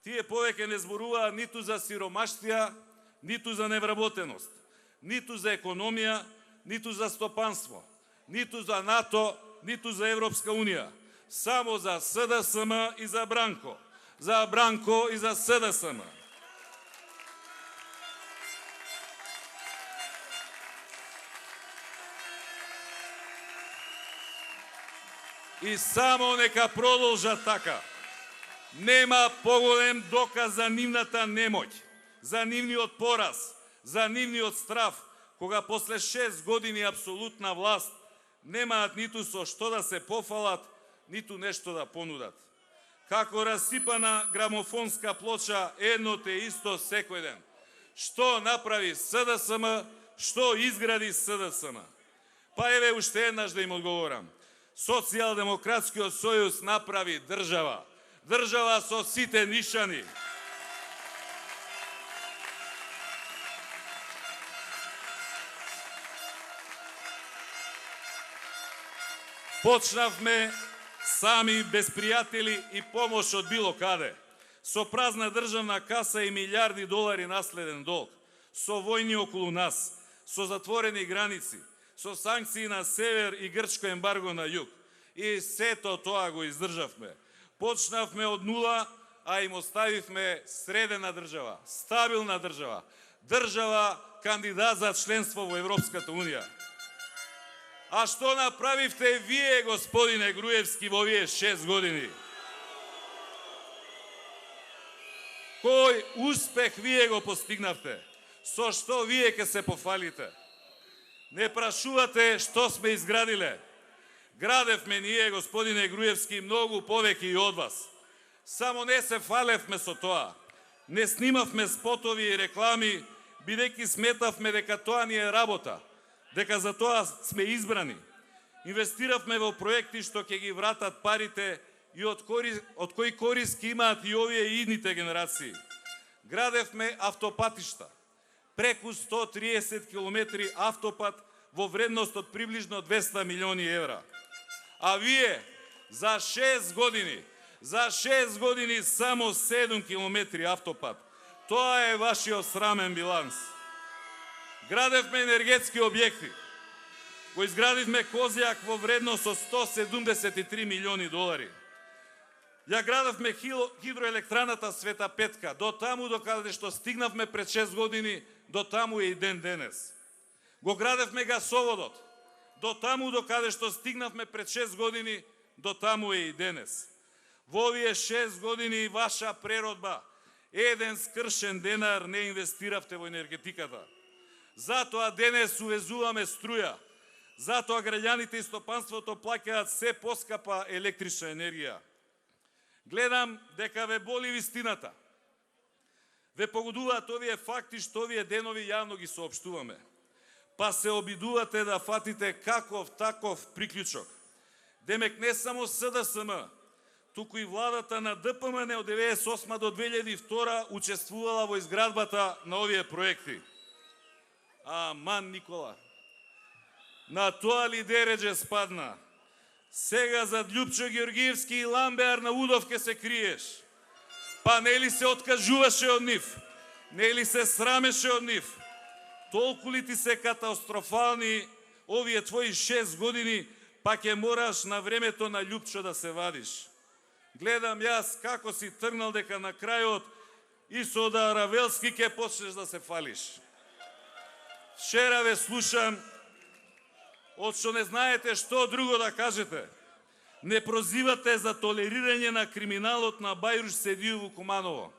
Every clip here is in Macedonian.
Тие повеќе не зборуваат ниту за сиромаштија, ниту за невработеност, ниту за економија, ниту за стопанство, ниту за НАТО, ниту за Европска Унија. Само за СДСМ и за Бранко. За Бранко и за СДСМ. И само нека продолжат така. Нема поголем доказ за нивната немоќ, за нивниот пораз, за нивниот страв, кога после 6 години апсолутна власт немаат ниту со што да се пофалат, ниту нешто да понудат. Како расипана грамофонска плоча, едно те исто секој ден. Што направи СДСМ, што изгради СДСМ? Па еве уште еднаш да им одговорам. Социјалдемократскиот сојуз направи држава. Држава со сите нишани. Почнавме сами без пријатели и помош од било каде. Со празна државна каса и милиарди долари наследен долг. Со војни околу нас, со затворени граници, со санкции на север и грчко ембарго на југ. И сето тоа го издржавме. Почнавме од нула, а им оставивме средена држава, стабилна држава, држава кандидат за членство во Европската Унија. А што направивте вие, господине Груевски, во овие 6 години? Кој успех вие го постигнавте? Со што вие ке се пофалите? Не прашувате што сме изградиле. Градевме ние, господине Груевски, многу повеќе и од вас. Само не се фалевме со тоа. Не снимавме спотови и реклами, бидејќи сметавме дека тоа ни е работа, дека за тоа сме избрани. Инвестиравме во проекти што ќе ги вратат парите и од кои корист имаат и овие и идните генерации. Градевме автопатишта, преку 130 километри автопат во вредност од приближно 200 милиони евра. А вие за 6 години само 7 километри автопат. Тоа е вашиот срамен биланс. Градевме енергетски објекти. Го изградивме Козјак во вредност од 173 милиони долари. Ја градевме хидроелектраната Света Петка, до таму докаде што стигнавме пред 6 години, до таму е и ден денес. Го градевме гасоводот, до таму докаде што стигнавме пред 6 години, до таму е и денес. Во овие 6 години ваша преродба, еден скршен денар не инвестиравте во енергетиката. Затоа денес увезуваме струја, затоа граѓаните и стопанството плаќаат се поскапа електрична енергија. Гледам дека ве боли вистината. Ве погодуваат овие факти што овие денови јавно ги соопштуваме. Па се обидувате да фатите каков таков приклучок. Демек не само СДСМ, туку и владата на ДПМН од 1998 до 2002 учествувала во изградбата на овие проекти. Аман, Никола, на тоа ли дередже спадна? Сега за Љупчо Георгиевски и Ламбе Арнаудов ке се криеш. Па нели се откажуваше од нив? Нели се срамеше од нив? Толку ли ти се катастрофални овие твои 6 години, па ќе мораш на времето на Љупчо да се вадиш? Гледам јас како си тргнал дека на крајот и со да Равелски ќе почнеш да се фалиш. Вчера ве слушам, од што не знаете што друго да кажете. Не прозивате за толерирање на криминалот на Бајруш Седију во Куманово.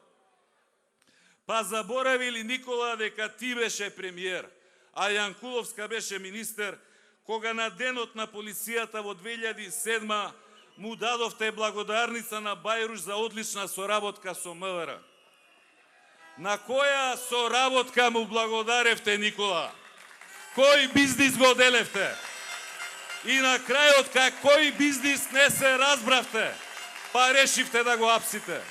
Па заборави ли Никола дека ти беше премиер, а Јанкуловска беше министер, кога на денот на полицијата во 2007 му дадовте благодарница на Бајруш за одлична соработка со МВР? На која соработка му благодаревте, Никола? Кој бизнис го делевте? И на крајот, кој бизнис не се разбравте, па решивте да го апсите?